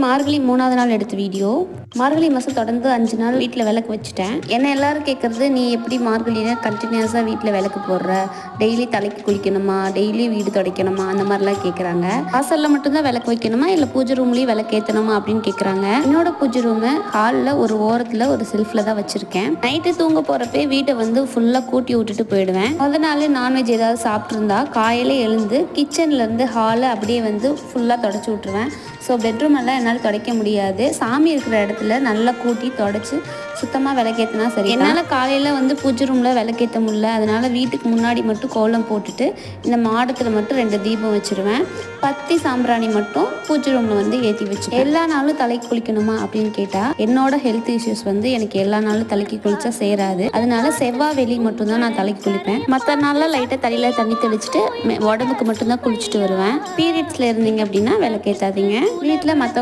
மார்கழி 3வது நாள் எடுத்த வீடியோ. மார்கழி மாதம் தொடர்ந்து 5 நாள் வீட்டில் விளக்கு வச்சுட்டேன். என்ன எல்லாரும் கேட்குறது, நீ எப்படி மார்கழியில் கண்டினியூஸாக வீட்டில் விளக்கு போடுற, டெய்லி தலைக்கு குளிக்கணுமா, டெய்லி வீடு துடைக்கணுமா, அந்த மாதிரிலாம் கேட்குறாங்க. வாசலில் மட்டும்தான் விளக்கு வைக்கணுமா, இல்லை பூஜை ரூம்லேயும் விளக்கு ஏற்றணுமா அப்படின்னு கேட்குறாங்க. என்னோட பூஜை ரூமு ஹாலில் ஒரு ஓரத்தில் ஒரு செல்ஃபில் தான் வச்சுருக்கேன். நைட்டு தூங்க போகிறப்பே வீட்டை வந்து ஃபுல்லாக கூட்டி விட்டுட்டு போயிடுவேன். முதல் நாள் நான்வெஜ் ஏதாவது சாப்பிட்ருந்தா காலையில் எழுந்து கிச்சன்லேருந்து ஹாலை அப்படியே வந்து ஃபுல்லாக தொடச்சி விட்ருவேன். ஸோ பெட்ரூம் எல்லாம் என்னால் துடைக்க முடியாது. சாமி இருக்கிற இடத்துல நல்லா கூட்டி தொடச்சி சுத்தமாக விளக்கேற்றினா சரி. என்னால் காலையில் வந்து பூஜை ரூமில் விளக்கேற்ற முடியல. அதனால் வீட்டுக்கு முன்னாடி மட்டும் கோலம் போட்டுட்டு இந்த மாடத்தில் மட்டும் 2 தீபம் வச்சுருவேன். பத்தி சாம்பிராணி மட்டும் பூஜை ரூமில் வந்து ஏற்றி வச்சு. எல்லா நாளும் தலைக்கு குளிக்கணுமா அப்படின்னு கேட்டால், என்னோட ஹெல்த் இஷ்யூஸ் வந்து எனக்கு எல்லா நாளும் தலைக்கு குளிச்சா சேராது. அதனால செவ்வாய் வெள்ளி மட்டும்தான் நான் தலைக்கு குளிப்பேன். மற்ற நாளில் லைட்டாக தலையில் தண்ணி தெளிச்சுட்டு உடம்புக்கு மட்டும்தான் குளிச்சுட்டு வருவேன். பீரியட்ஸில் இருந்தீங்க அப்படின்னா விளக்கேற்றாதீங்க. வீட்டில் மற்றவங்க